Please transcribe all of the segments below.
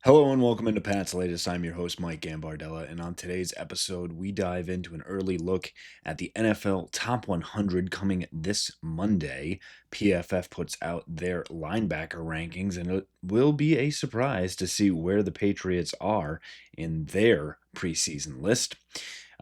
Hello and welcome into Pat's Latest. I'm your host, Mike Gambardella, and on today's episode, we dive into an early look at the NFL Top 100 coming this Monday. PFF puts out their linebacker rankings, and it will be a surprise to see where the Patriots are in their preseason list.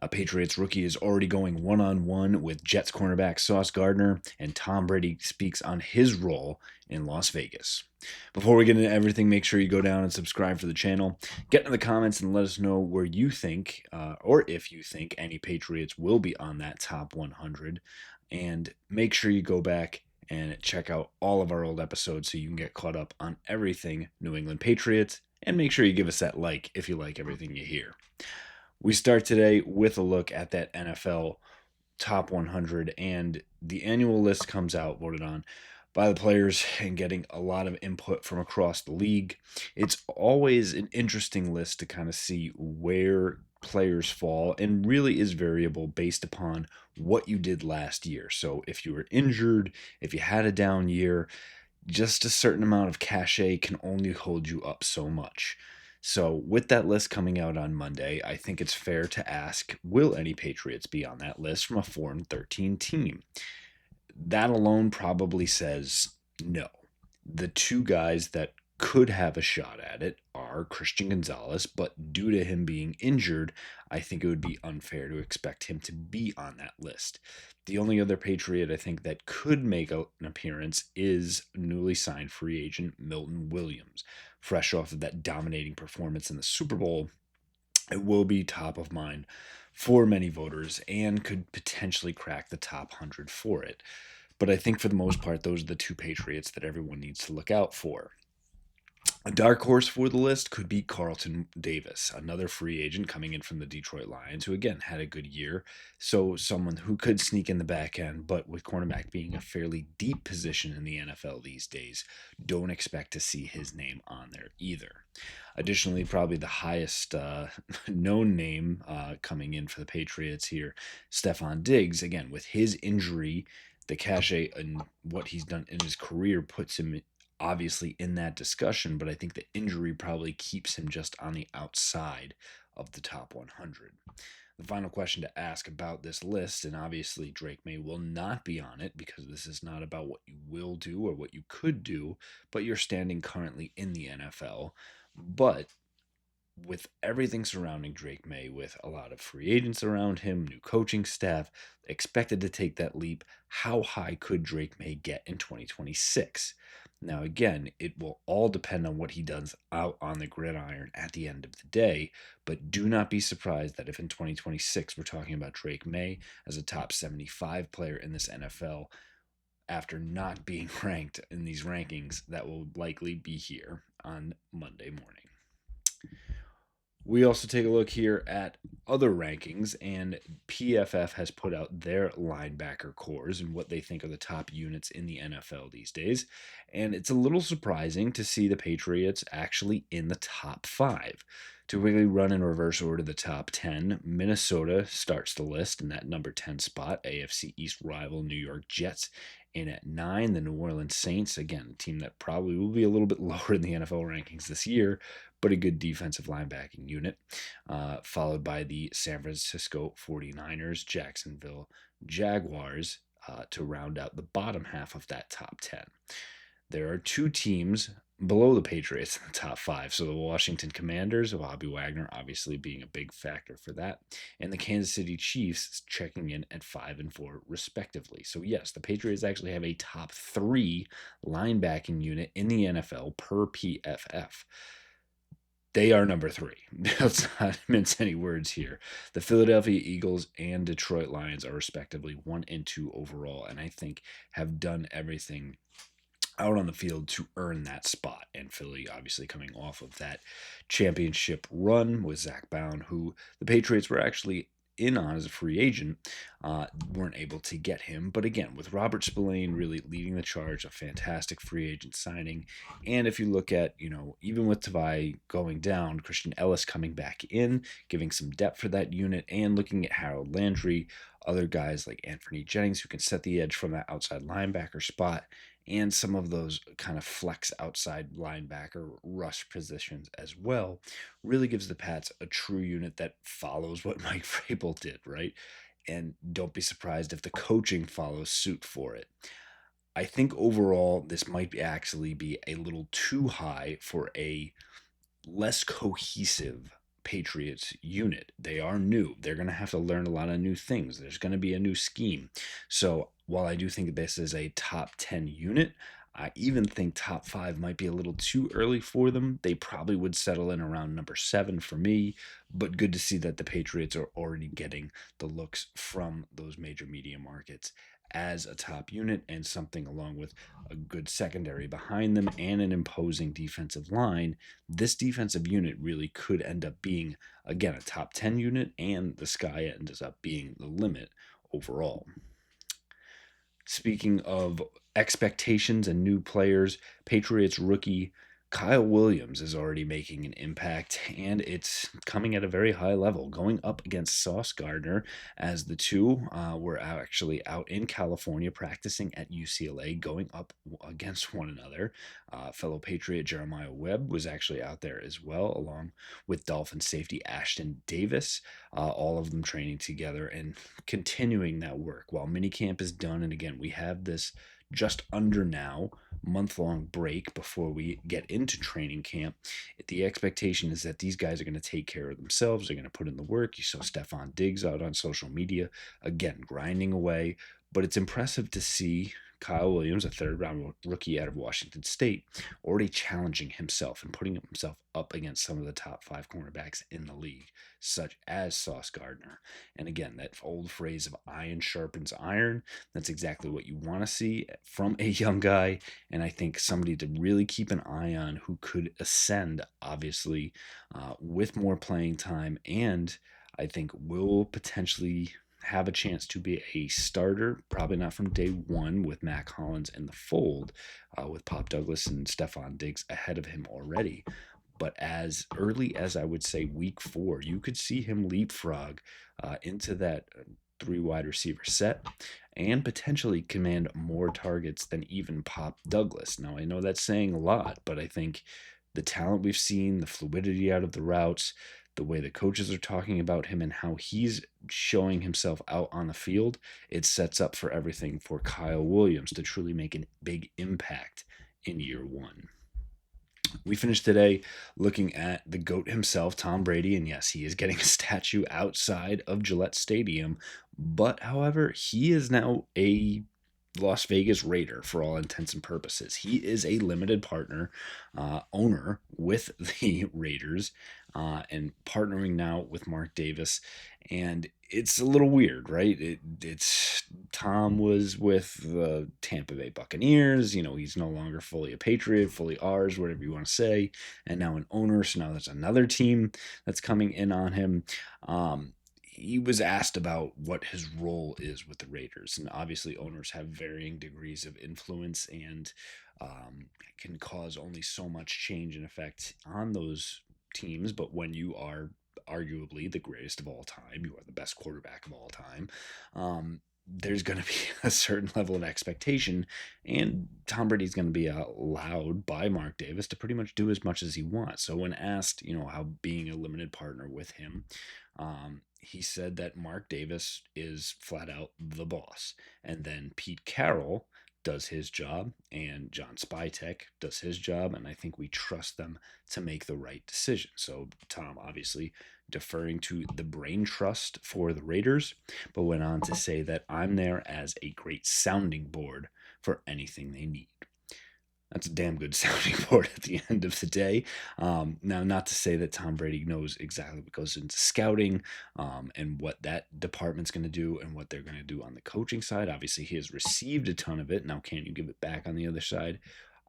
A Patriots rookie is already going one-on-one with Jets cornerback Sauce Gardner, and Tom Brady speaks on his role in Las Vegas. Before we get into everything, make sure you go down and subscribe to the channel. Get in the comments and let us know where you think, or if you think, any Patriots will be on that top 100. And make sure you go back and check out all of our old episodes so you can get caught up on everything New England Patriots. And make sure you give us that like if you like everything you hear. We start today with a look at that NFL top 100, and the annual list comes out, voted on by the players, and getting a lot of input from across the league. It's always an interesting list to kind of see where players fall, and really is variable based upon what you did last year. So if you were injured, if you had a down year, just a certain amount of cachet can only hold you up so much. So, with that list coming out on Monday, I think it's fair to ask, will any Patriots be on that list from a 4-13 team? That alone probably says no. The two guys that could have a shot at it are Christian Gonzalez, but due to him being injured, I think it would be unfair to expect him to be on that list. The only other Patriot I think that could make an appearance is newly signed free agent Milton Williams. Fresh off of that dominating performance in the Super Bowl, it will be top of mind for many voters and could potentially crack the top 100 for it. But I think for the most part, those are the two Patriots that everyone needs to look out for. A dark horse for the list could be Carlton Davis, another free agent coming in from the Detroit Lions, who again had a good year. So someone who could sneak in the back end, but with cornerback being a fairly deep position in the NFL these days, don't expect to see his name on there either. Additionally, probably the highest known name coming in for the Patriots here, Stephon Diggs. Again, with his injury, the cachet and what he's done in his career puts him obviously in that discussion, but I think the injury probably keeps him just on the outside of the top 100. The final question to ask about this list, and obviously Drake May will not be on it because this is not about what you will do or what you could do, but you're standing currently in the NFL. But with everything surrounding Drake May, with a lot of free agents around him, new coaching staff, expected to take that leap, how high could Drake May get in 2026? Now, again, it will all depend on what he does out on the gridiron at the end of the day, but do not be surprised that if in 2026 we're talking about Drake May as a top 75 player in this NFL, after not being ranked in these rankings, that will likely be here on Monday morning. We also take a look here at other rankings, and PFF has put out their linebacker cores and what they think are the top units in the NFL these days. And it's a little surprising to see the Patriots actually in the top five. To really run in reverse order the top 10, Minnesota starts the list in that number 10 spot, AFC East rival New York Jets. In at 9, the New Orleans Saints, again, a team that probably will be a little bit lower in the NFL rankings this year, but a good defensive linebacking unit, followed by the San Francisco 49ers, Jacksonville Jaguars, to round out the bottom half of that top 10. There are two teams below the Patriots in the top 5. So the Washington Commanders, Bobby Wagner obviously being a big factor for that, and the Kansas City Chiefs checking in at 5 and 4 respectively. So yes, the Patriots actually have a top 3 linebacking unit in the NFL per PFF. They are number 3. Let's not mince any words here. The Philadelphia Eagles and Detroit Lions are respectively 1 and 2 overall, and I think have done everything out on the field to earn that spot. And Philly obviously coming off of that championship run with Zach Bound, who the Patriots were actually in on as a free agent, weren't able to get him. But again, with Robert Spillane really leading the charge, a fantastic free agent signing. And if you look at, even with Tavai going down, Christian Ellis coming back in, giving some depth for that unit, and looking at Harold Landry, other guys like Anthony Jennings who can set the edge from that outside linebacker spot, and some of those kind of flex outside linebacker rush positions as well, really gives the Pats a true unit that follows what Mike Vrabel did, right? And don't be surprised if the coaching follows suit for it. I think overall, this might actually be a little too high for a less cohesive Patriots unit. They are new. They're going to have to learn a lot of new things. There's going to be a new scheme. So while I do think this is a top 10 unit, I even think top 5 might be a little too early for them. They probably would settle in around number 7 for me, but good to see that the Patriots are already getting the looks from those major media markets as a top unit and something along with a good secondary behind them and an imposing defensive line. This defensive unit really could end up being, again, a top 10 unit, and the sky ends up being the limit overall. Speaking of expectations and new players, Patriots rookie Kyle Williams is already making an impact, and it's coming at a very high level, going up against Sauce Gardner, as the two were actually out in California practicing at UCLA, going up against one another. Fellow Patriot Jeremiah Webb was actually out there as well, along with Dolphin safety Ashton Davis, all of them training together and continuing that work while minicamp is done. And again, we have this just under now month-long break before we get into training camp. The expectation is that these guys are going to take care of themselves. They're going to put in the work. You saw Stephon Diggs out on social media, again, grinding away. But it's impressive to see Kyle Williams, a third-round rookie out of Washington State, already challenging himself and putting himself up against some of the top 5 cornerbacks in the league, such as Sauce Gardner. And again, that old phrase of iron sharpens iron, that's exactly what you want to see from a young guy. And I think somebody to really keep an eye on who could ascend, obviously, with more playing time, and I think will potentially have a chance to be a starter, probably not from day one with Mac Hollins in the fold, with Pop Douglas and Stephon Diggs ahead of him already. But as early as I would say week 4, you could see him leapfrog into that 3 wide receiver set and potentially command more targets than even Pop Douglas. Now, I know that's saying a lot, but I think the talent we've seen, the fluidity out of the routes, the way the coaches are talking about him and how he's showing himself out on the field, it sets up for everything for Kyle Williams to truly make a big impact in year 1. We finished today looking at the GOAT himself, Tom Brady, and yes, he is getting a statue outside of Gillette Stadium, but however, he is now a Las Vegas Raider for all intents and purposes. He is a limited partner owner with the Raiders and partnering now with Mark Davis. And it's a little weird, right? It's Tom was with the Tampa Bay Buccaneers. You know, he's no longer fully a Patriot, fully ours, whatever you want to say, and now an owner. So now there's another team that's coming in on him. He was asked about what his role is with the Raiders, and obviously owners have varying degrees of influence and can cause only so much change and effect on those teams. But when you are arguably the greatest of all time, you are the best quarterback of all time, there's going to be a certain level of expectation, and Tom Brady's going to be allowed by Mark Davis to pretty much do as much as he wants. So when asked, you know, how being a limited partner with him, he said that Mark Davis is flat out the boss, and then Pete Carroll does his job, and John Spytek does his job, and I think we trust them to make the right decision. So Tom obviously deferring to the brain trust for the Raiders, but went on to say that I'm there as a great sounding board for anything they need. That's a damn good sounding board at the end of the day. Now, not to say that Tom Brady knows exactly what goes into scouting and what that department's going to do and what they're going to do on the coaching side. Obviously, he has received a ton of it. Now, can you give it back on the other side?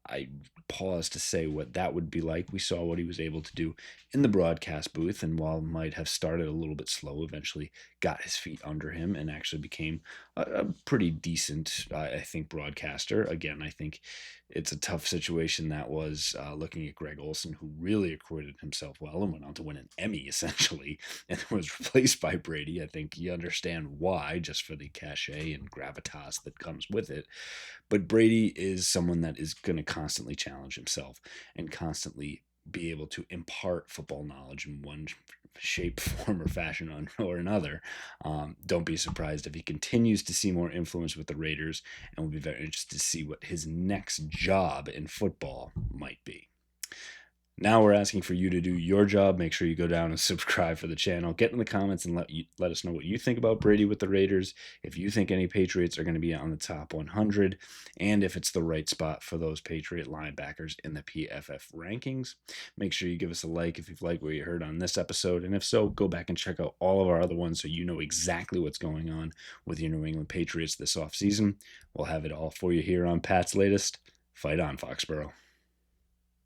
I pause to say what that would be like. We saw what he was able to do in the broadcast booth, and while might have started a little bit slow, eventually got his feet under him and actually became a pretty decent, I think, broadcaster. Again, I think it's a tough situation that was looking at Greg Olson, who really acquitted himself well and went on to win an Emmy essentially, and was replaced by Brady. I think you understand why, just for the cachet and gravitas that comes with it. But Brady is someone that is going to constantly challenge himself and constantly be able to impart football knowledge in one shape, form, or fashion or another. Don't be surprised if he continues to see more influence with the Raiders, and we'll be very interested to see what his next job in football might be. Now we're asking for you to do your job. Make sure you go down and subscribe for the channel. Get in the comments and let us know what you think about Brady with the Raiders, if you think any Patriots are going to be on the top 100, and if it's the right spot for those Patriot linebackers in the PFF rankings. Make sure you give us a like if you've liked what you heard on this episode, and if so, go back and check out all of our other ones so you know exactly what's going on with your New England Patriots this offseason. We'll have it all for you here on Pat's Latest. Fight on, Foxborough.